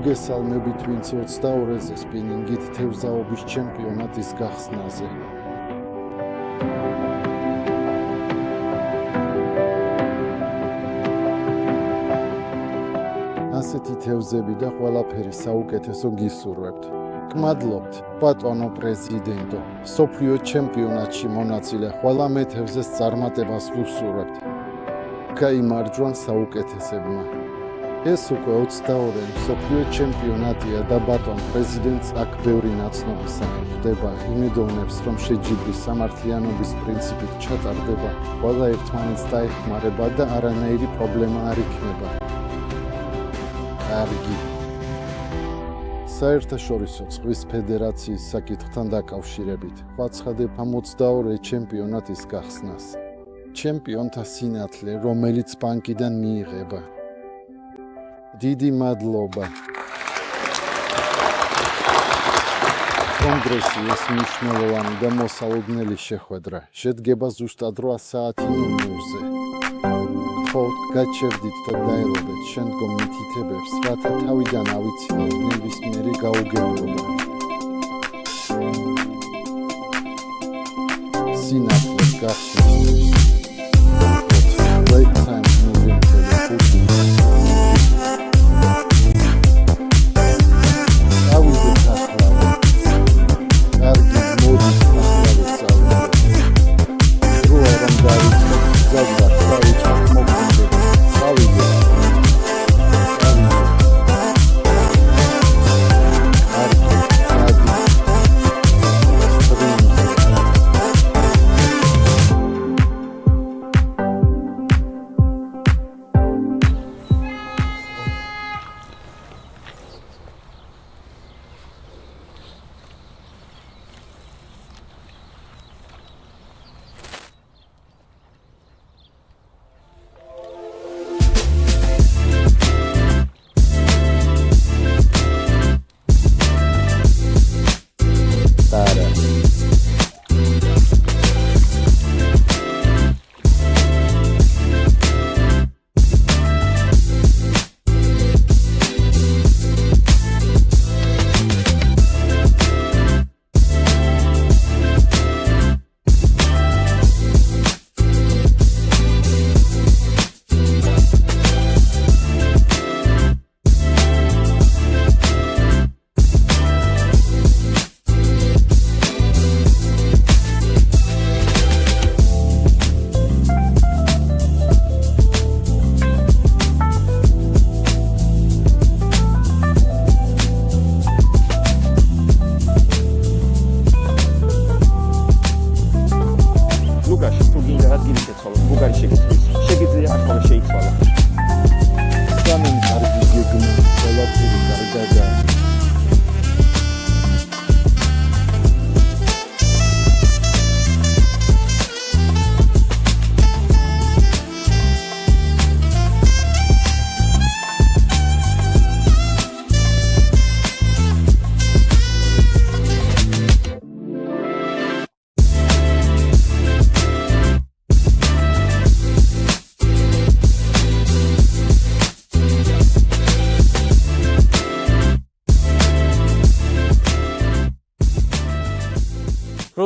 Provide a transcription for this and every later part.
მოგესალმებით ვინც 22-ზე სპინინგით თევზაობის ჩემპიონატის გახსნაზე. ასეთი თევზები და ყველაფერი საუკეთესო გისურვებთ. გმადლობთ, ბატონო პრეზიდენტო. მსოფლიო ჩემპიონატში მონაწილე ყველა მეთევზეს წარმატებას ვუსურვებთ. გაიმარჯვან საუკეთესებმა. ეს უკვე 22-ე მსოფლიო ჩემპიონატია და ბატონ პრეზიდენტს აქ ბევრი ნაცნობის სახე ხდება. იმედოვნებს, რომ შეჯიბრის სამართლიანობის პრინციპით ჩატარდება, ყველა ერთმანეთს დაეხმარება და არანაირი პრობლემა არ იქნება. კარგი. საერთაშორისო ზღვის ფედერაციის საკითხთან დაკავშირებით ვაცხადებ ამ 22 ჩემპიონატის გახსნას. ჩემპიონთა სინათლე, რომელიც ბანკიდან მიიღება. დიდი მადლობა. კონგრესი ეს მნიშვნელოვანი და მოსალოდნელი შეხვედრა. შედგება ზუსტად 8 საათი ნომერზე. გაჩერდით და დაელოდეთ შემდგომ მითითებებს, რათა თავიდან ავიცილოთ ნებისმიერი გაუგებრობა. სინათლეს გახსნას. Break time moving to the football.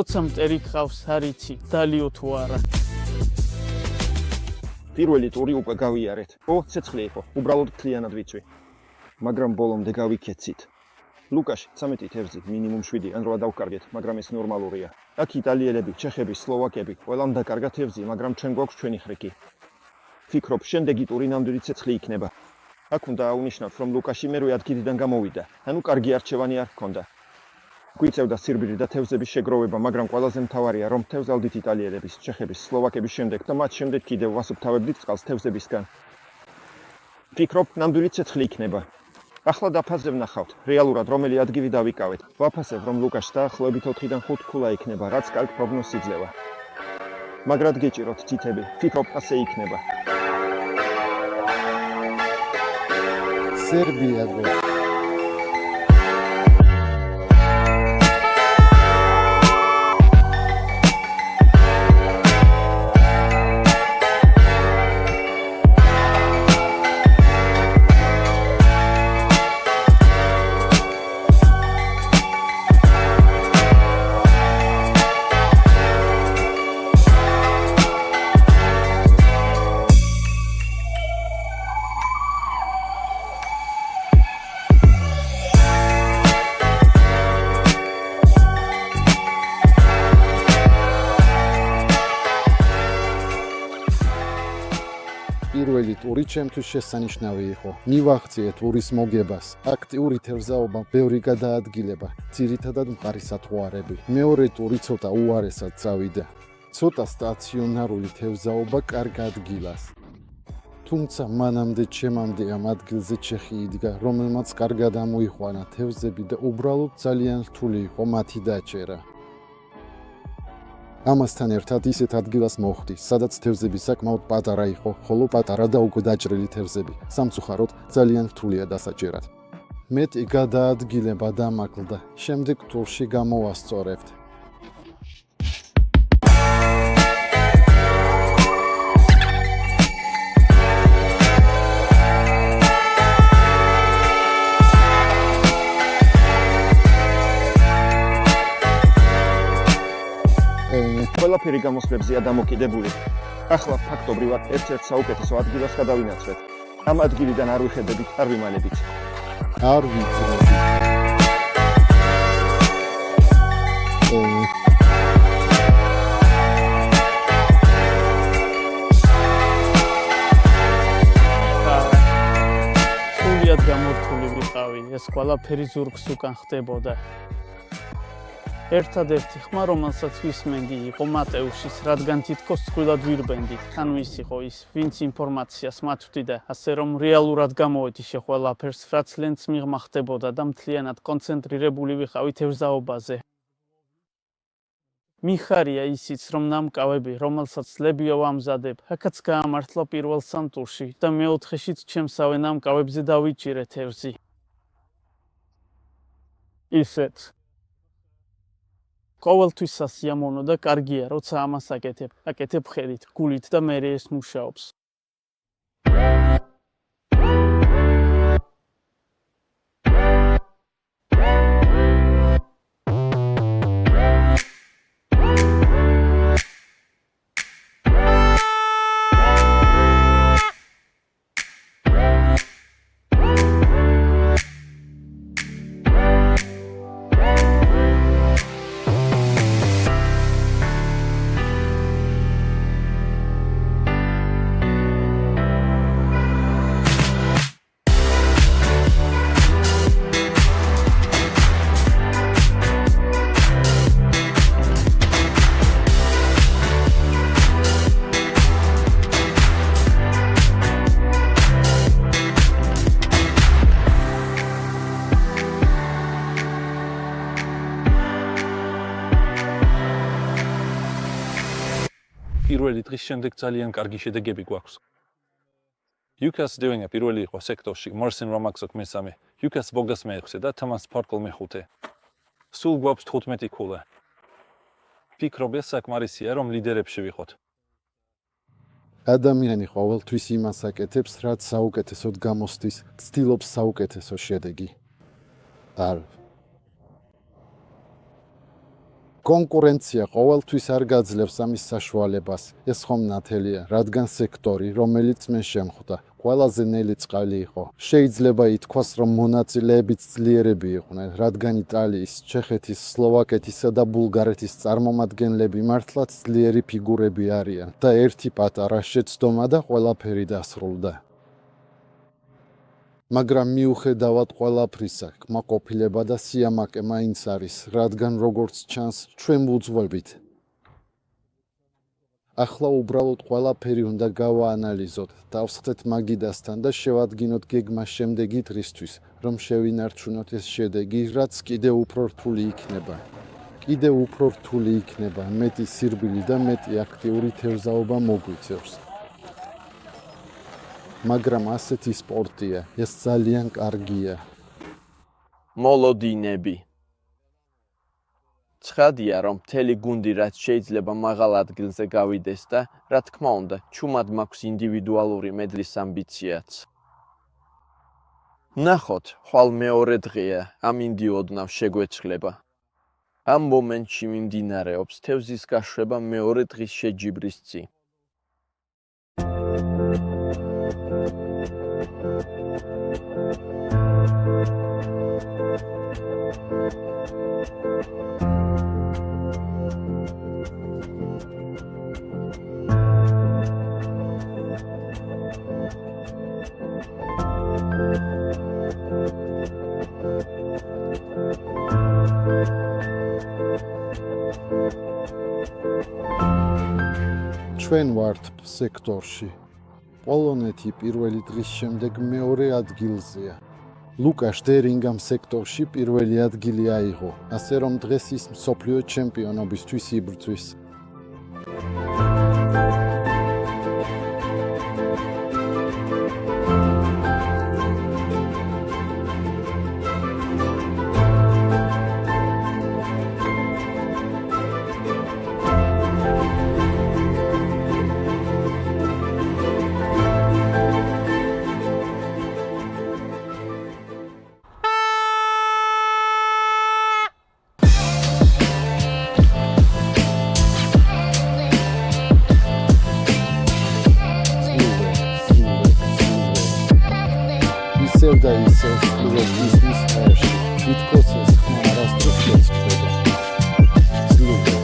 როცა მტერი გყავს არ იცი დალიო თუ არა. პირველი ტური უკვე გავიარეთ. ცეცხლი იყო, უბრალოდ მთლიანად ვიცვი. მაგრამ ბოლომდე გავიქეცით. ლუკაში 13 თევზი მინიმუმ 7 ან 8 დავკარგეთ, მაგრამ ეს ნორმალურია. აქ იტალიელები, ჩეხები, სლოვაკები, ყველამ დაკარგა თევზი, მაგრამ ჩვენ გვაქვს ჩვენი ხრიკი. ფიქრობ, შემდეგი ტური ნამდვილი ცეცხლი იქნება. აქ უნდა აუნიშნავთ, რომ ლუკაში მერვე ადგილიდან გამოვიდა. ანუ კარგი არჩევანი არ ჰქონდა. გვიწევდა სირბილი და თევზების შეგროვება, მაგრამ ყველაზე მთავარია, რომ თევზავდით იტალიელების, ჩეხების, სლოვაკების შემდეგ და მათ შემდეგ კიდევ ვასუფთავებდით წყალს თევზებისგან. ფიქრობ, ნამდვილი ცეცხლი იქნება. ახლა დაფაზე ვნახავთ, რეალურად რომელი ადგილი დავიკავეთ. ვაფასებ, რომ ლუკაში დაახლოებით 4-დან 5 ქულა იქნება, რაც კარგ პროგნოზს იძლევა. მაგრად გეჭიროთ თითები, ფიქრობ, ასე იქნება. სერბია პირველი ტური ჩემთვის შესანიშნავი იყო. მივახციე ტურის მოგებას. აქტიური თევზაობა, ბევრი გადაადგილება, ძირითადად მყარი სათღვარები. მეორე ტური ცოტა უარესად წავიდა. ცოტა სტაციონარული თევზაობა კარგ ადგილას. თუმცა მანამდე ჩემამდე ამ ადგილზე ჩეხი იდგა, რომელმაც კარგად ამოიყვანა თევზები და უბრალოდ ძალიან რთული იყო მათი დაჭერა. ამასთან ერთად ისეთ ადგილას მოხვდი, სადაც თევზები საკმაოდ პატარა იყო, ხოლო პატარა და უკვე დაჭრილი თევზები სამწუხაროდ ძალიან რთულია დასაჭერად. მეტი გადაადგილება დამაკლდა, შემდეგ ტურში გამოვასწორებთ. ყველაფერი გამოსვლებზეა დამოკიდებული. ახლა ფაქტობრივად ერთ-ერთ საუკეთესო ადგილას გადავინაცვლეთ. ამ ადგილიდან არ ვიხედებით, არ ვიმალებით. არ ვიცოდი. სრულიად გამორთული ვიყავი, ეს ყველაფერი ზურგს უკან ხდებოდა. ერთადერთი ხმა, რომელსაც ვისმენდი, იყო მატეუშის, რადგან თითქოს წყვილად ვირბენდით, თან ვის იყო ის, ვინც ინფორმაციას მათვდიდა, ასე რომ რეალურად გამოვეთიშე ყველაფერს, რაც ლენტს მიღმა ხდებოდა და მთლიანად კონცენტრირებული ვიყავი თევზაობაზე. მიხარია ისიც, რომ ნამკავები, რომელსაც ლებია ვამზადებ, აქაც გაამართლა პირველ სამ ტურში და მეოთხეშიც ჩემსავე ნამკავებზე დავიჭირე თევზი. ისეთ. ყოველთვის სასიამოვნო და კარგია, როცა ამას აკეთებ. აკეთებ ხელით, გულით და მერე ეს მუშაობს. პირველი დღის შემდეგ ძალიან კარგი შედეგები გვაქვს. UCAS doing-ა პირველი იყო სექტორში, Morrison Romaxok მესამე, UCAS Vogas მეექვსე და Thomas Sparkle მეხუთე. სულ გვაქვს 15 ქულა. ფიქრობ ეს საკმარისია, რომ ლიდერებში ვიყოთ. ადამიანი ყოველთვის იმას აკეთებს, რაც საუკეთესოდ გამოსდის, ცდილობს საუკეთესო შედეგი. არ კონკურენცია ყოველთვის არ გაძლევს ამის საშუალებას. ეს ხომ ნათელია, რადგან სექტორი, რომელიც მე შემხვდა, ყველაზე ნელი წყალი იყო. შეიძლება ითქვას, რომ მონაწილეებიც ძლიერები იყვნენ, რადგან იტალიის, ჩეხეთის, სლოვაკეთისა და ბულგარეთის წარმომადგენლები მართლაც ძლიერი ფიგურები არიან და ერთი პატარა შეცდომა და ყველაფერი დასრულდა. მაგრამ მიუხედავად ყველაფრისა, კმაყოფილება და სიამაყე მაინც არის, რადგან როგორც ჩანს, ჩვენ ვუძღვებით. ახლა უბრალოდ ყველაფერი უნდა გავაანალიზოთ, დავსხდეთ მაგიდასთან და შევადგინოთ გეგმა შემდეგი დღისთვის, რომ შევინარჩუნოთ ეს შედეგი, რაც კიდევ უფრო რთული იქნება. კიდევ უფრო რთული იქნება, მეტი სირბილი და მეტი აქტიური თევზაობა მოგვიწევს. მაგრამ ასეთი სპორტია, ეს ძალიან კარგია. მოლოდინები. ცხადია, რომ მთელი გუნდი რაც შეიძლება მაღალ ადგილზე გავიდეს და, რა თქმა უნდა, ჩუმად მაქვს ინდივიდუალური მედლის ამბიციაც. ნახოთ, ხვალ მეორე დღეა, ამინდი ოდნავ შეგვეცვლება. ამ მომენტში მიმდინარეობს თევზის გაშვება მეორე დღის შეჯიბრის წინ. ჩვენ ვართ სექტორში. პოლონეთი პირველი დღის შემდეგ მეორე ადგილზეა. ლუკაშ დერინგამ სექტორში პირველი ადგილი აიღო, ასე რომ დღეს ის მსოფლიო ჩემპიონობისთვის იბრძვის. ისევ და ისევ სულეთ ისმის ჰაერში, თითქოს ეს ხმა არასდროს შეცვლილა. სულეთ.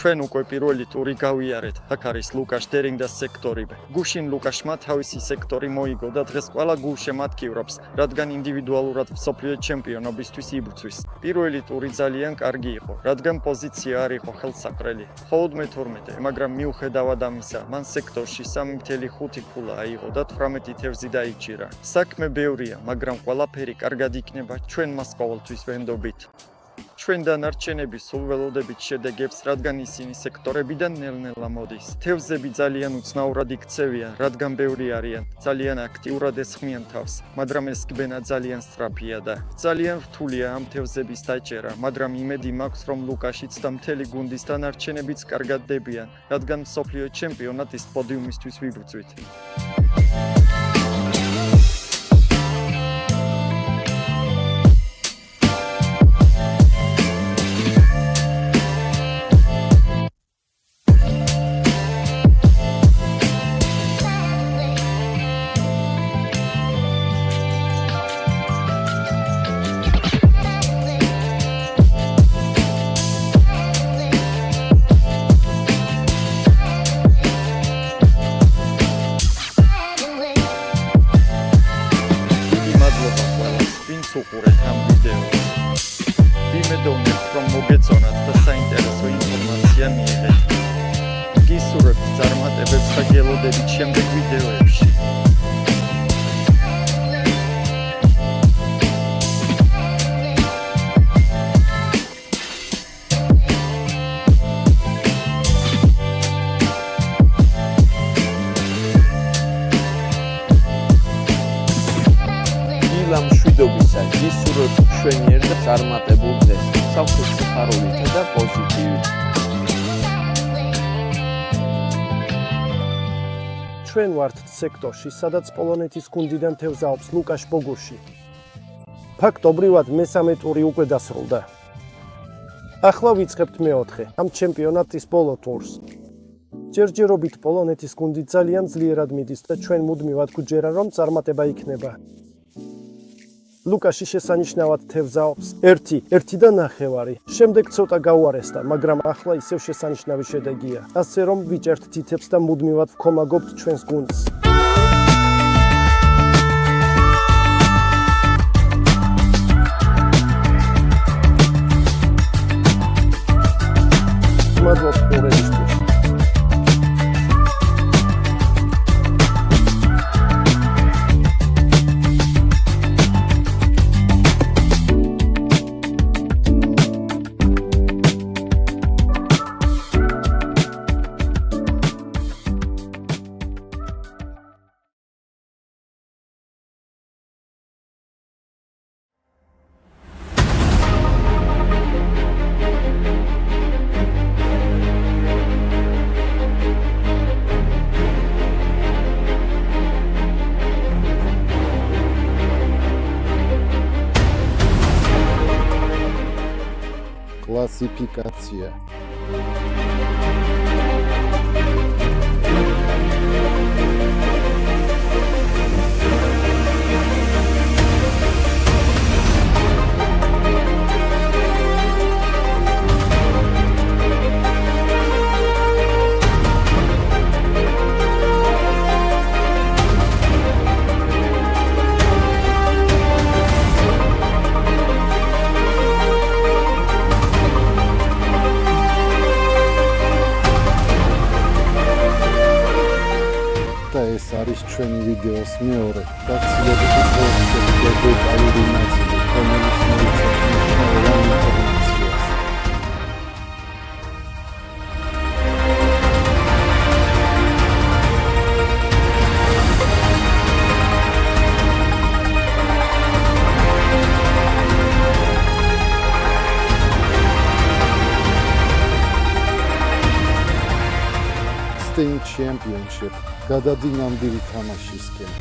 ჩვენ უკვე პირველი ტური გავიარეთ. აქ არის ლუკაშ დერინგის სექტორი. გუშინ ლუკაშმა თავისი სექტორი მოიგო და დღეს ყველა გულშემატკივრობს, რადგან ინდივიდუალურად მსოფლიო ჩემპიონობისთვის იბრძვის. პირველი ტური ძალიან კარგი იყო, რადგან პოზიცია არ იყო ხელსაყრელი. მხოლოდ მე-12, მაგრამ მიუხედავად ამისა, მან სექტორში 3.5 ქულა აიღო და 18 თევზი დაიჭირა. საქმე ბევრია, მაგრამ ყველაფერი კარგად იქნება, ჩვენ მას ყოველთვის ვენდობით. ჩვენ დანარჩენები სულ ველოდებით შედეგებს, რადგან ისინი სექტორებიდან ნელ-ნელა მოდის. თევზები ძალიან უცნაურად იქცევიან, რადგან ბევრი არიან, ძალიან აქტიურად ესხმიან თავს, მაგრამ ეს გბენა ძალიან სწრაფია და ძალიან რთულია ამ თევზების დაჭერა, მაგრამ იმედი მაქვს, რომ ლუკაშიც და მთელი გუნდის დანარჩენებიც კარგად დებიან, რადგან მსოფლიო ჩემპიონატის პოდიუმისთვის ვიბრძვით. უყურეთ ამ ვიდეოს. ვიმედოვნებ, რომ მოგეწონათ და საინტერესო ინფორმაცია მიიღეთ. გისურვებთ წარმატებებს და გელოდებით შემდეგ ვიდეოებში. მშვიდობისა გისურვებთ ჩვენიერ და წარმატებულ დღეს, სავსე სიხარულით და პოზიტივით. ჩვენ ვართ სექტორში, სადაც პოლონეთის გუნდიდან თევზაობს ლუკაშ ბოგუში. ფაქტობრივად მესამე ტური უკვე დასრულდა. ახლა ვიწყებთ მეოთხე, ამ ჩემპიონატის ბოლო ტურს. ჯერჯერობით პოლონეთის გუნდი ძალიან ძლიერად მიდის და ჩვენ მუდმივად გვჯერა, რომ წარმატება იქნება. ლუკაში შესანიშნავად თევზაობს 1.5 შემდეგ ცოტა გაუარესდა, მაგრამ ახლა ისევ შესანიშნავი შედეგია, ასე რომ ვიჭერთ თითებს და მუდმივად ვქომაგობთ ჩვენს გუნდს. მადლობა ყურებისთვის. კლასიფიკაცია. და ეს არის ჩვენი ვიდეოს მეორე და ცდილობთ შევიდეთ დეტალური ნაწილი, რომელიც მოიცავს მნიშვნელოვან ინფორმაციას. Sting Championship გადადი ნამდვილი თამაშისკენ.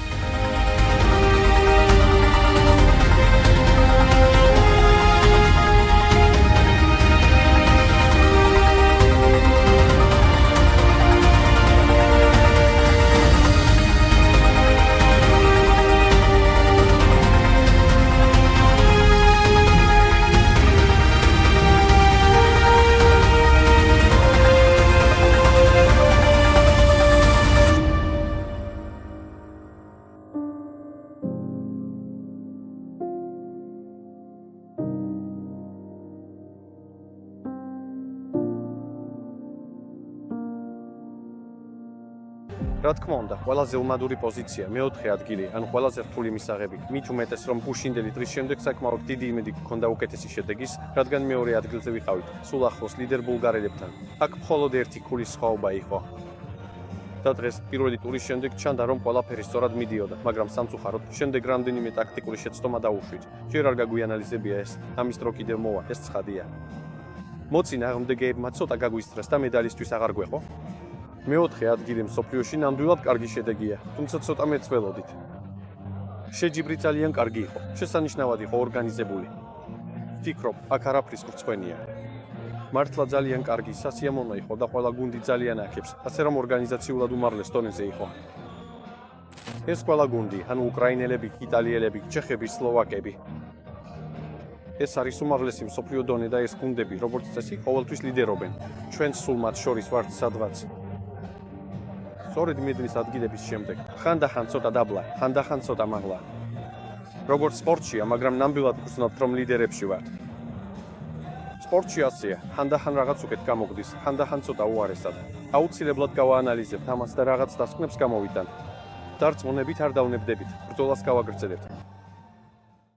რა თქმა უნდა, ყველაზე ულმადური პოზიცია, მეოთხე ადგილი, ანუ ყველაზე რთული მისაღები. მით უმეტეს, რომ გუშინდელი დღის შემდეგ საკმაოდ დიდი იმედი გქონდა უკეთესი შედეგის, რადგან მეორე ადგილზე ვიყავით, სულ ახლოს ლიდერ ბულგარელებთან. აქ მხოლოდ ერთი ქულის სხვაობა იყო. და დღეს პირველი ტურის შემდეგ ჩანდა, რომ ყველაფერი სწორად მიდიოდა, მაგრამ სამწუხაროდ, შემდეგ რამდენიმე ტაქტიკური შეცდომა დაუშვით. ჯერ არ გაგვიანალიზებია ეს, ამის დრო კიდევ მოვა, ეს ცხადია. მოცინ აღმდეგეებმა ცოტა გაგვისწრეს და მედალისთვის აღარ გვეყო. მეოთხე ადგილი მსოფლიოში ნამდვილად კარგი შედეგია, თუმცა ცოტა მეც ველოდით. შეჯიბრი ძალიან კარგი იყო, შესანიშნავად იყო ორგანიზებული. ვფიქრობ, აქ არაფრის მრცხვენია. მართლა ძალიან კარგი სასიამოვნო იყო და ყველა გუნდი ძალიან აქებს, ასე რომ ორგანიზაციულად უმაღლეს დონეზე იყო. ეს ყველა გუნდი, ანუ უკრაინელები, იტალიელები, ჩეხები, სლოვაკები. ეს არის უმაღლესი მსოფლიო დონე და ეს გუნდები, როგორც წესი, ყოველთვის ლიდერობენ. ჩვენ სულ მათ შორის ვართ სადღაც. სწორედ მედლის ადგილების შემდეგ, ხანდახან ცოტა დაბლა, ხანდახან ცოტა მაღლა. როგორც სპორტშია, მაგრამ ნამდვილად ვგრძნობთ, რომ ლიდერებში ვართ. სპორტში ასეა, ხანდახან რაღაც უკეთ გამოგდის, ხანდახან ცოტა უარესად. აუცილებლად გავაანალიზებთ ამას და რაღაც დასკვნებს გამოვიტანთ. დარწმუნებით არ დავნებდებით, ბრძოლას გავაგრძელებთ,